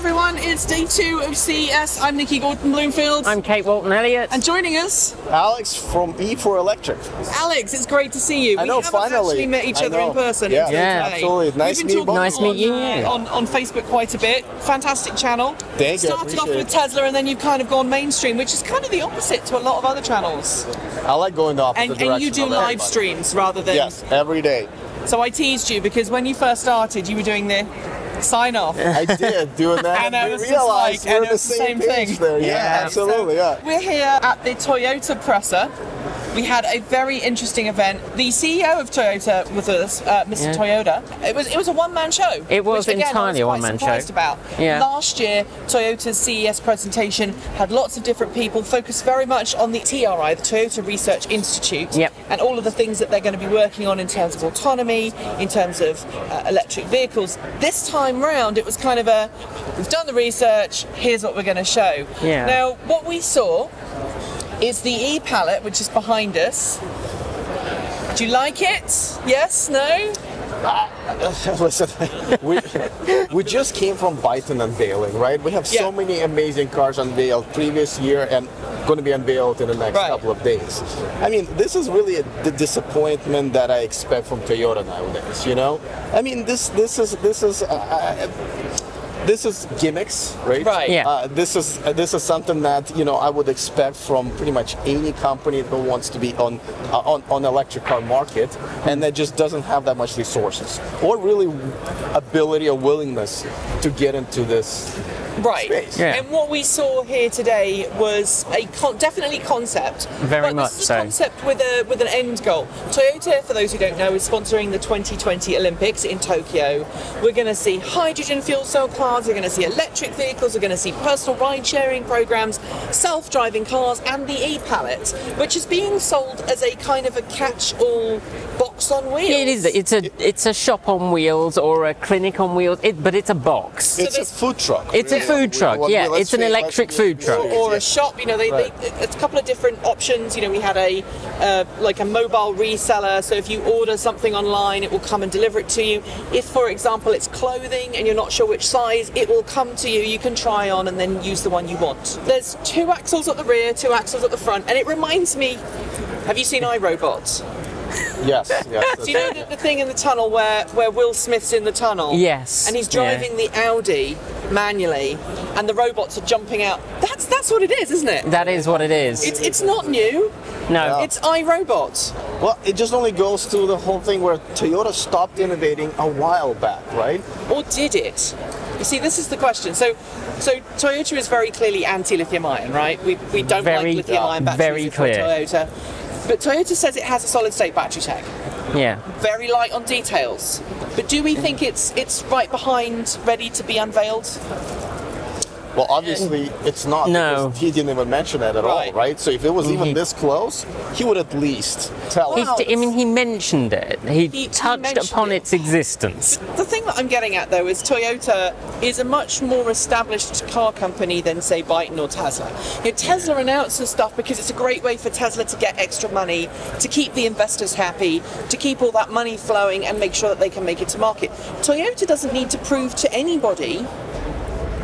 everyone, it's day 2 of CES. I'm Nikki Bloomfield. I'm Kate Walton-Elliott. And joining us, Alex from E4 Electric. Alex, it's great to see you. I know, we haven't actually met each other in person. Yeah, absolutely. Nice meeting you. Nice meeting you. On Facebook quite a bit. Fantastic channel. Thank you. Started off with Tesla and then you've kind of gone mainstream, which is kind of the opposite to a lot of other channels. I like going the opposite direction. And you do live streams rather than... Yes, every day. So I teased you because when you first started, you were doing the sign off. I did, doing that. And I we was realized just like, we're the same thing. There. Yeah, absolutely, so we're here at the Toyota presser. We had a very interesting event. The CEO of Toyota with us, Mr. Toyota. It was a one-man show. It was which, again, entirely a one-man show. About. Yeah. Last year, Toyota's CES presentation had lots of different people focused very much on the TRI, the Toyota Research Institute, and all of the things that they're going to be working on in terms of autonomy, in terms of electric vehicles. This time round, it was kind of a, we've done the research, here's what we're going to show. Yeah. Now, what we saw is the e-palette, which is behind us. Do you like it? Yes? No? Listen, we just came from Byton unveiling, right? We have so many amazing cars unveiled previous year and going to be unveiled in the next couple of days. I mean, this is really the disappointment that I expect from Toyota nowadays, you know? I mean, this is gimmicks, right? Right. Yeah. This is something that I would expect from pretty much any company that wants to be on electric car market, and that just doesn't have that much resources or really ability or willingness to get into this. Right. Yeah. And what we saw here today was a definitely concept. Very much this is so. a concept with an end goal. Toyota, for those who don't know, is sponsoring the 2020 Olympics in Tokyo. We're going to see hydrogen fuel cell cars, we're going to see electric vehicles, we're going to see personal ride-sharing programs, self-driving cars, and the e-pallet, which is being sold as a kind of a catch-all box on wheels. It is. It's a shop on wheels or a clinic on wheels, but it's a box. It's a food truck. It's a food truck, it's an electric food truck. Or a shop, it's a couple of different options. We had like a mobile reseller, so if you order something online, it will come and deliver it to you. If, for example, it's clothing and you're not sure which size, it will come to you, you can try on and then use the one you want. There's 2 axles at the rear, 2 axles at the front, and it reminds me, have you seen iRobot? Yes. Do you know the thing in the tunnel where Will Smith's in the tunnel? Yes. And he's driving the Audi manually, and the robots are jumping out. That's what it is, isn't it? That is what it is. It's not new. No. It's iRobot. Well, it just only goes to the whole thing where Toyota stopped innovating a while back, right? Or did it? You see, this is the question. So Toyota is very clearly anti-lithium ion, right? We don't like lithium ion batteries. Very clear. Toyota. But Toyota says it has a solid-state battery tech. Yeah. Very light on details. But do we think it's right behind, ready to be unveiled? Well, obviously it's not. No. Because he didn't even mention that at all, right? So if it was even this close, he would at least tell us. He mentioned it. He touched upon its existence. The thing that I'm getting at, though, is Toyota is a much more established car company than, say, Byton or Tesla. Tesla announces stuff because it's a great way for Tesla to get extra money, to keep the investors happy, to keep all that money flowing and make sure that they can make it to market. Toyota doesn't need to prove to anybody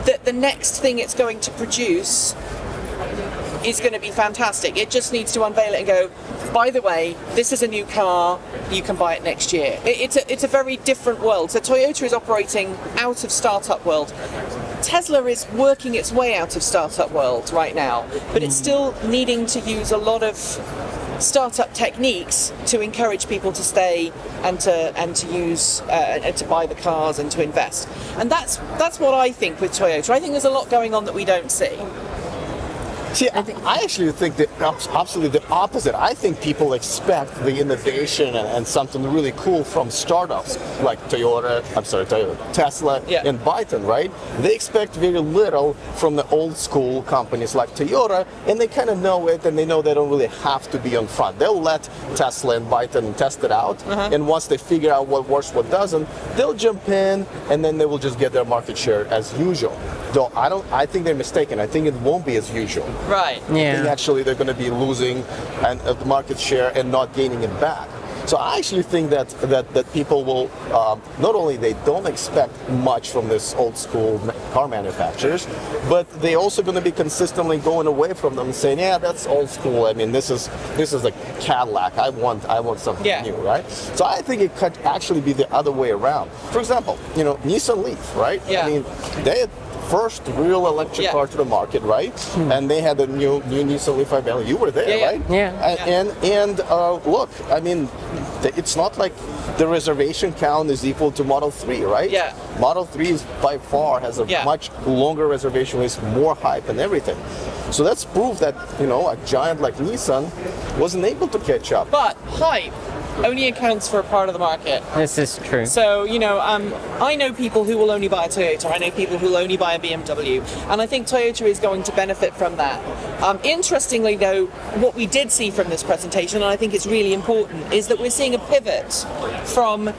that the next thing it's going to produce is going to be fantastic. It just needs to unveil it and go, by the way, this is a new car, you can buy it next year. It's a very different world. So Toyota is operating out of startup world. Tesla is working its way out of startup world right now, but it's still needing to use a lot of startup techniques to encourage people to stay and to use and to buy the cars and to invest. And that's what I think with Toyota. I think there's a lot going on that we don't see. See, I actually think that absolutely the opposite. I think people expect the innovation and something really cool from startups like Tesla and Byton, right? They expect very little from the old school companies like Toyota, and they kind of know it, and they know they don't really have to be on front. They'll let Tesla and Byton test it out, and once they figure out what works, what doesn't, they'll jump in, and then they will just get their market share as usual. Though I think they're mistaken. I think it won't be as usual. Right. I think actually they're going to be losing the market share and not gaining it back. So I actually think that people will not only they don't expect much from this old school car manufacturers, but they also going to be consistently going away from them and saying, yeah, that's old school. I mean, this is like Cadillac. I want something new, right? So I think it could actually be the other way around. For example, Nissan Leaf, right? Yeah. I mean, they had first real electric car to the market, right? And they had the new Nissan Leaf i-Value. You were there, right? And look, I mean, it's not like the reservation count is equal to Model 3, right? Yeah. Model 3 is by far has a much longer reservation list, more hype and everything. So that's proof that a giant like Nissan wasn't able to catch up. But hype only accounts for a part of the market. This is true. So, I know people who will only buy a Toyota. I know people who will only buy a BMW. And I think Toyota is going to benefit from that. Interestingly, though, what we did see from this presentation, and I think it's really important, is that we're seeing a pivot from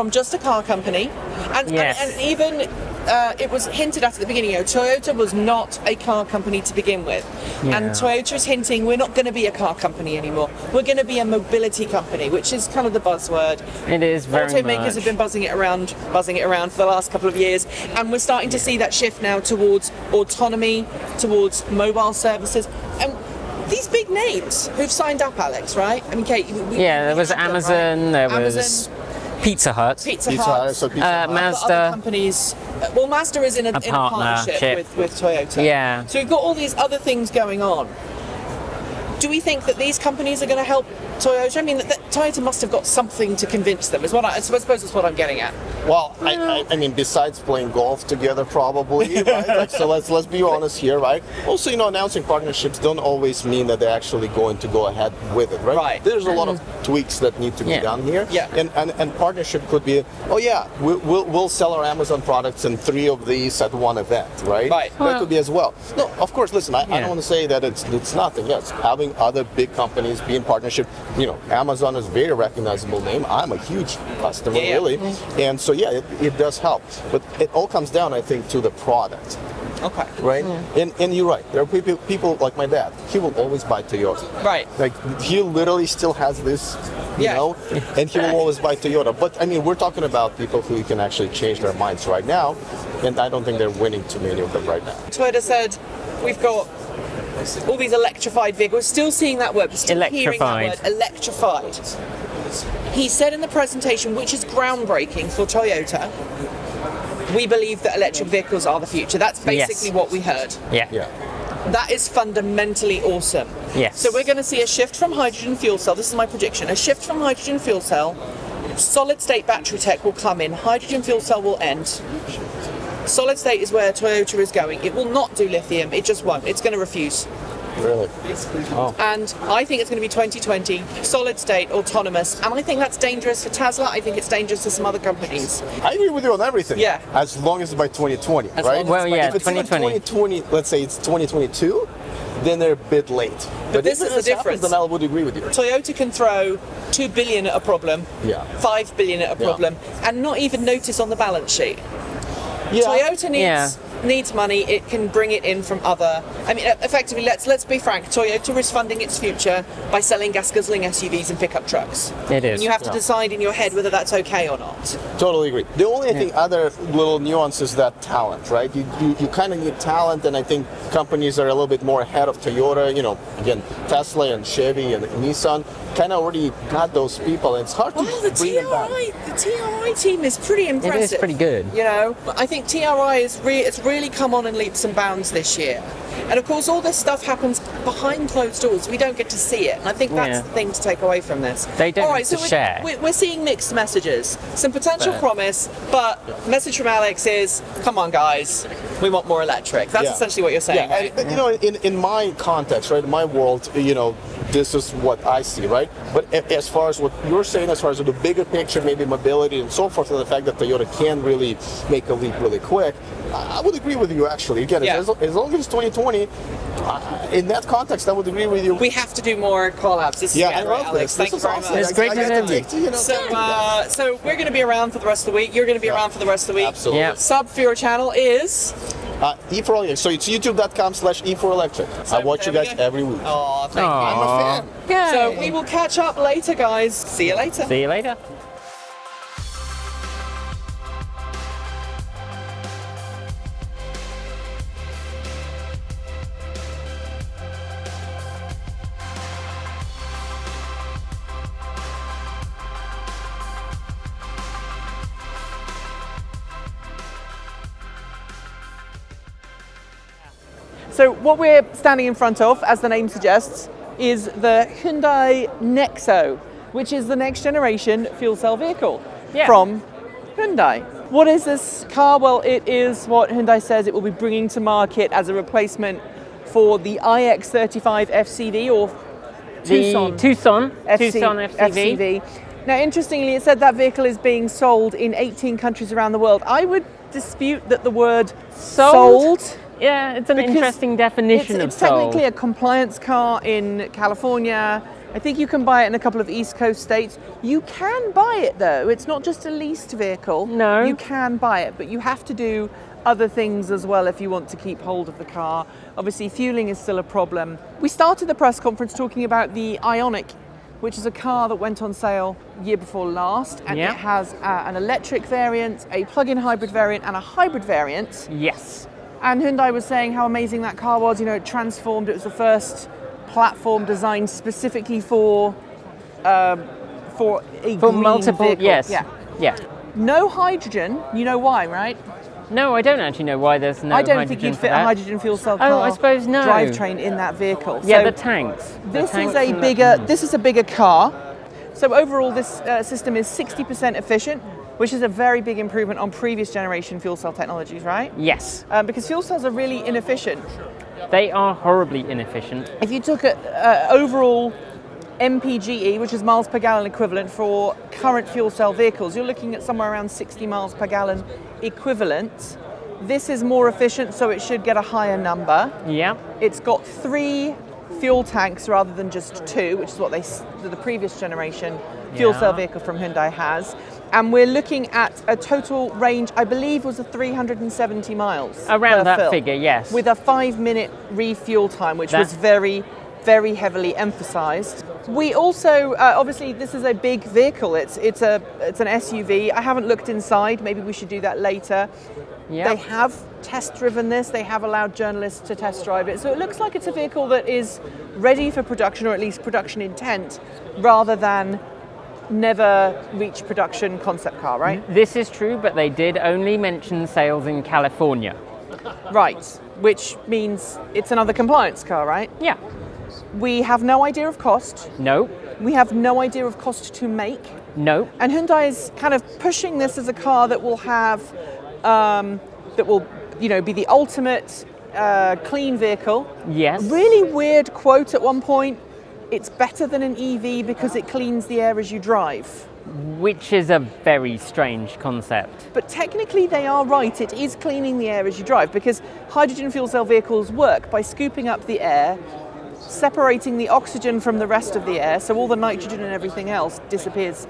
just a car company. And even it was hinted at the beginning, Toyota was not a car company to begin with. Yeah. And Toyota is hinting we're not going to be a car company anymore. We're going to be a mobility company, which is kind of the buzzword. It is very Automakers have been buzzing it around for the last couple of years, and we're starting to see that shift now towards autonomy, towards mobile services. And these big names who've signed up, Alex, right? I mean, Kate, there was Amazon, there was Amazon, Pizza Hut, Mazda. Other companies. Well, Mazda is in a partnership with Toyota. Yeah. So we've got all these other things going on. Do we think that these companies are going to help Toyota? I mean, Toyota must have got something to convince them. I suppose that's what I'm getting at. Well, I mean, besides playing golf together, probably, right? Like, so let's be honest here, right? Also, announcing partnerships don't always mean that they're actually going to go ahead with it, right? Right. There's a lot of tweaks that need to be done here. Yeah. And partnership could be, we'll sell our Amazon products in 3 of these at one event, right? Right. That could be as well. No, of course. Listen, I don't want to say that it's nothing. Yes, having other big companies be in partnership. Amazon is a very recognizable name. I'm a huge customer, really, and so it does help. But it all comes down, I think, to the product. Okay. Right? And you're right. There are people like my dad. He will always buy Toyota. Right. Like, he literally still has this, and he will always buy Toyota. But, I mean, we're talking about people who can actually change their minds right now, and I don't think they're winning too many of them right now. Toyota said, we've got all these electrified vehicles. Still seeing that word. Still hearing that word. Electrified. He said in the presentation, which is groundbreaking for Toyota, we believe that electric vehicles are the future. That's basically what we heard. Yeah. That is fundamentally awesome. Yes. So we're going to see a shift from hydrogen fuel cell. This is my prediction. A shift from hydrogen fuel cell. Solid state battery tech will come in. Hydrogen fuel cell will end. Solid state is where Toyota is going. It will not do lithium. It just won't. It's going to refuse. Really? Oh. And I think it's going to be 2020, solid state, autonomous, and I think that's dangerous for Tesla. I think it's dangerous for some other companies. I agree with you on everything. Yeah. As long as it's by 2020, right? If it's 2020. 2020, let's say it's 2022, then they're a bit late. But this is the difference. Then I would agree with you. Toyota can throw $2 billion at a problem, $5 billion at a problem, and not even notice on the balance sheet. Toyota needs money. It can bring it in from other. I mean, effectively, let's be frank. Toyota is funding its future by selling gas guzzling SUVs and pickup trucks. It is. And you have to decide in your head whether that's okay or not. Totally agree. The only I think other little nuance is that talent, right? You kind of need talent, and I think companies are a little bit more ahead of Toyota. Again, Tesla and Chevy and Nissan kind of already got those people, and it's hard to bring them back. The TRI team is pretty impressive. It is pretty good. I think TRI it's really come on in leaps and bounds this year. And of course, all this stuff happens behind closed doors. We don't get to see it, and I think that's the thing to take away from this. They don't get to share. We're seeing mixed messages. Some potential promise, but message from Alex is, come on, guys, we want more electric. That's essentially what you're saying. Yeah, right? and, in my context, right, in my world, this is what I see, right? But as far as what you're saying, as far as the bigger picture, maybe mobility and so forth, and the fact that Toyota can really make a leap really quick, I would agree with you, actually. Again, as long as it's 2020, in that context, I would agree with you. We have to do more call-outs. This is I love Alex. this. Thank you very much. It's great to know. So we're going to be around for the rest of the week. You're going to be around for the rest of the week. Absolutely. Sub for your channel is E4Electric. So it's youtube.com/E4Electric. So I watch you there we guys go. every week. Oh, thank you. I'm a fan. Yay. So we will catch up later, guys. See you later. See you later. So what we're standing in front of, as the name suggests, is the Hyundai Nexo, which is the next generation fuel cell vehicle from Hyundai. What is this car? Well, it is what Hyundai says it will be bringing to market as a replacement for the iX35 FCV or Tucson FCV. Now, interestingly, it said that vehicle is being sold in 18 countries around the world. I would dispute that the word sold. Yeah, it's an interesting definition of It's technically a compliance car in California. I think you can buy it in a couple of East Coast states. You can buy it though. It's not just a leased vehicle. No. You can buy it, but you have to do other things as well if you want to keep hold of the car. Obviously, fueling is still a problem. We started the press conference talking about the Ioniq, which is a car that went on sale year before last, and it has an electric variant, a plug-in hybrid variant, and a hybrid variant. Yes. And Hyundai was saying how amazing that car was. You know, it transformed. It was the first platform designed specifically for a green multiple vehicle. Yes. Yeah. No hydrogen. You know why, right? No, I don't actually know why there's no hydrogen. I don't think you'd fit a hydrogen fuel cell car. Oh, I suppose no. Drivetrain in that vehicle. Yeah, so the tanks. This is a bigger car. So overall, this system is 60% efficient, which is a very big improvement on previous generation fuel cell technologies, right? Yes. Because fuel cells are really inefficient. They are horribly inefficient. If you took an overall MPGE, which is miles per gallon equivalent for current fuel cell vehicles, you're looking at somewhere around 60 miles per gallon equivalent. This is more efficient, so it should get a higher number. Yeah. It's got 3 fuel tanks rather than just 2, which is what the previous generation fuel cell vehicle from Hyundai has. And we're looking at a total range, I believe, was 370 miles. Around that fill, figure, yes. With a 5-minute refuel time, which was very, very heavily emphasized. We also, obviously, this is a big vehicle. It's an SUV. I haven't looked inside. Maybe we should do that later. Yep. They have test-driven this. They have allowed journalists to test drive it. So it looks like it's a vehicle that is ready for production, or at least production intent, rather than never reach production concept car, right? This is true, but they did only mention sales in California. Right, which means it's another compliance car, right? Yeah. We have no idea of cost. No. We have no idea of cost to make. No. And Hyundai is kind of pushing this as a car that will have, be the ultimate clean vehicle. Yes. Really weird quote at one point. It's better than an EV because it cleans the air as you drive. Which is a very strange concept. But technically they are right, it is cleaning the air as you drive, because hydrogen fuel cell vehicles work by scooping up the air, separating the oxygen from the rest of the air, so all the nitrogen and everything else disappears.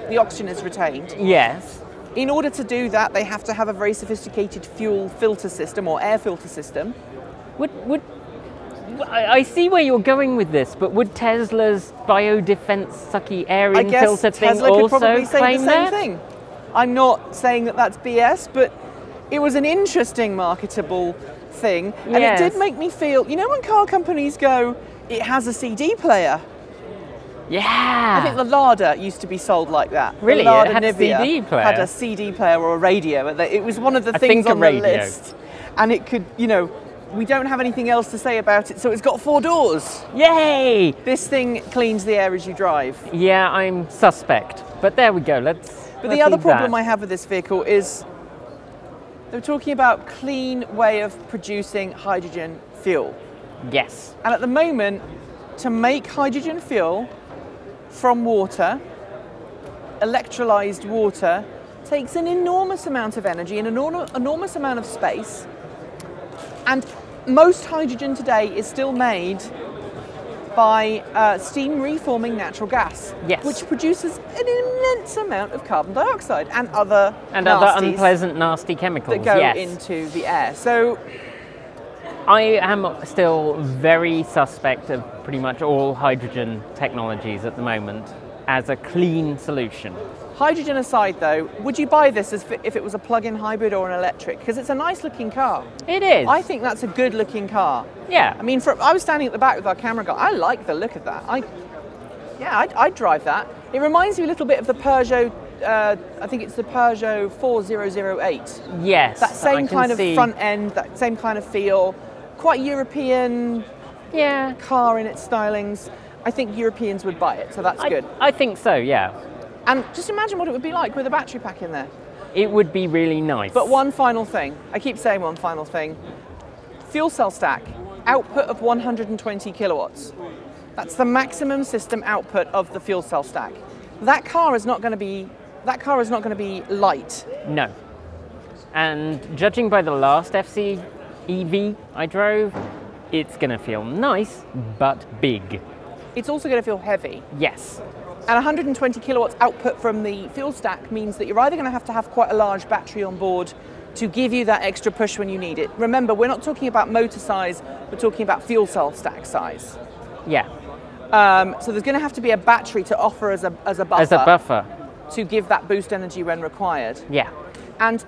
The oxygen is retained. Yes. In order to do that, they have to have a very sophisticated fuel filter system or air filter system. I see where you're going with this, but would Tesla's biodefense sucky air in filter thing Tesla also could probably say claim the same that? thing. I'm not saying that that's BS, but it was an interesting marketable thing, and it did make me feel, you know, when car companies go, it has a CD player. Yeah. I think the Lada used to be sold like that. Really? The Lada It had a Nivea CD player? had a CD player or a radio. It was one of the things on the list, and it could, you know. We don't have anything else to say about it, so it's got 4 doors. Yay! This thing cleans the air as you drive. Yeah, I'm suspect. But there we go, But the other problem I have with this vehicle is they're talking about clean way of producing hydrogen fuel. Yes. And at the moment, to make hydrogen fuel from water, electrolyzed water, takes an enormous amount of energy and an enormous amount of space. And most hydrogen today is still made by steam reforming natural gas, Yes. which produces an immense amount of carbon dioxide and other other unpleasant, nasty chemicals that go yes. into the air. So I am still very suspect of pretty much all hydrogen technologies at the moment as a clean solution. hydrogen aside, though, would you buy this if it was a plug-in hybrid or an electric? Because it's a nice-looking car. It is. I think that's a good-looking car. Yeah. I mean, I was standing at the back with our camera guy. I like the look of that. I'd drive that. It reminds me a little bit of the Peugeot. I think it's the Peugeot 4008. Yes. That same kind of front end, that same kind of feel. Quite European. Yeah. Car in its stylings. I think Europeans would buy it, so that's good. I think so. Yeah. And just imagine what it would be like with a battery pack in there. It would be really nice. But one final thing. I keep saying one final thing. Fuel cell stack, output of 120 kilowatts. That's the maximum system output of the fuel cell stack. That car is not going to be light. No. And judging by the last FC EV I drove, it's going to feel nice but big. It's also going to feel heavy. Yes. And 120 kilowatts output from the fuel stack means that you're either going to have quite a large battery on board to give you that extra push when you need it. Remember, we're not talking about motor size, we're talking about fuel cell stack size. Yeah. So there's going to have to be a battery to offer as a buffer. As a buffer. To give that boost energy when required. Yeah. And,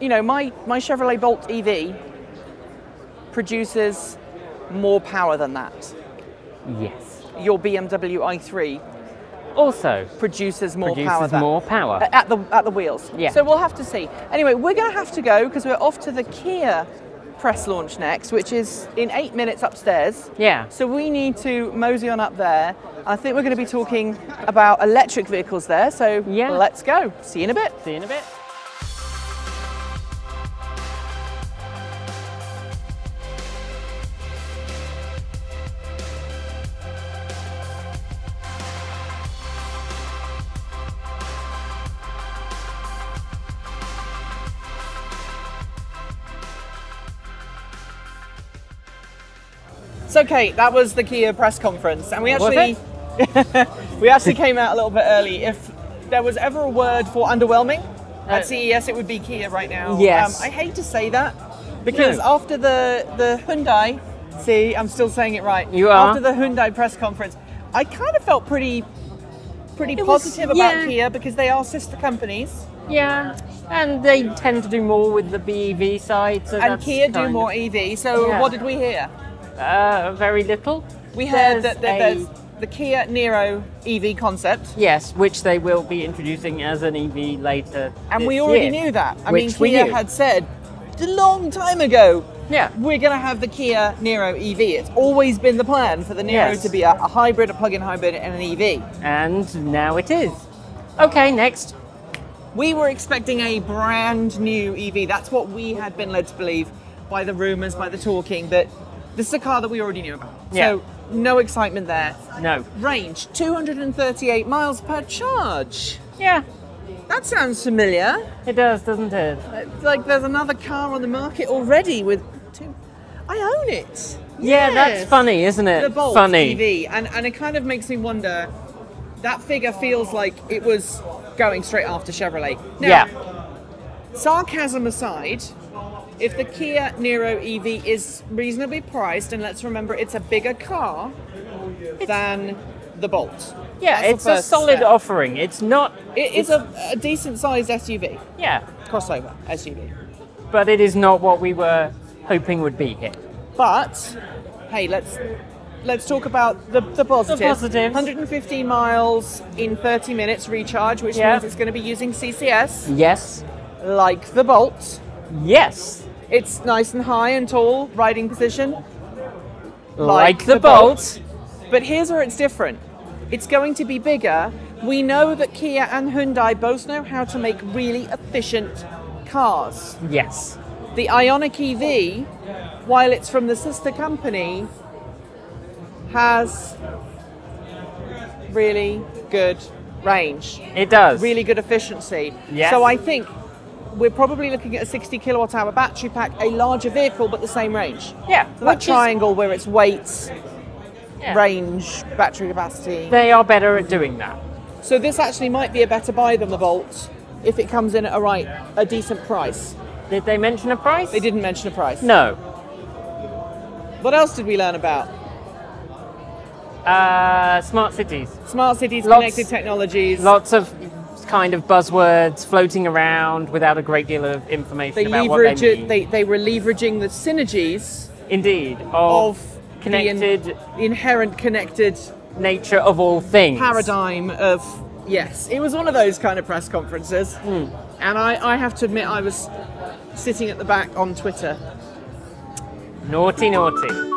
you know, my Chevrolet Bolt EV produces more power than that. Yes. Your BMW i3 also produces more power. At the wheels. Yeah. So we'll have to see. Anyway, we're going to have to go because we're off to the Kia press launch next, which is in 8 minutes upstairs. Yeah. So we need to mosey on up there. I think we're going to be talking about electric vehicles there. So yeah. Let's go. See you in a bit. See you in a bit. So Kate, that was the Kia press conference, and we actually came out a little bit early. If there was ever a word for underwhelming at CES, it would be Kia right now. Yes. I hate to say that because after the Hyundai, see, I'm still saying it right. You are. After the Hyundai press conference, I kind of felt pretty positive about Kia because they are sister companies. Yeah, and they tend to do more with the BEV side. So and Kia do more EV. So what did we hear? Very little. We heard that there's the Kia Niro EV concept. Yes, which they will be introducing as an EV later. And we already knew that. I mean, we Kia had said a long time ago, yeah, we're going to have the Kia Niro EV. It's always been the plan for the Niro to be a hybrid, a plug-in hybrid, and an EV. And now it is. Okay, next. We were expecting a brand new EV. That's what we had been led to believe by the rumours, by the talking, that this is a car that we already knew about. Yeah. So no excitement there. No. Range, 238 miles per charge. Yeah. That sounds familiar. It does, doesn't it? It's like there's another car on the market already with two. I own it. Yeah, Yes. that's funny, isn't it? The Bolt funny. EV. And it kind of makes me wonder, that figure feels like it was going straight after Chevrolet. Now, sarcasm aside, if the Kia Niro EV is reasonably priced, and let's remember it's a bigger car than the Bolt. Yeah, That's it's the a first solid step. offering. It's not... It is a decent sized SUV. Yeah. Crossover SUV. But it is not what we were hoping would be here. But, hey, let's talk about the positives. The positives. 115 miles in 30 minutes recharge, which means it's going to be using CCS. Yes. Like the Bolt. Yes. It's nice and high and tall, riding position. Like the Bolt. But here's where it's different. It's going to be bigger. We know that Kia and Hyundai both know how to make really efficient cars. Yes. The Ioniq EV, while it's from the sister company, has really good range. It does. Really good efficiency. Yes. So I think we're probably looking at a 60 kilowatt hour battery pack, a larger vehicle, but the same range. Yeah. So that triangle where it's weights. range, battery capacity. They are better at doing that. So this actually might be a better buy than the Volt if it comes in at a decent price. Did they mention a price? They didn't mention a price. No. What else did we learn about? Smart cities. Smart cities, connected technologies. Lots of kind of buzzwords floating around without a great deal of information about what they mean. They were leveraging the synergies. Indeed. Of connected. The inherent connected nature of all things. Paradigm of, yes. It was one of those kind of press conferences. And I have to admit, I was sitting at the back on Twitter. Naughty, naughty.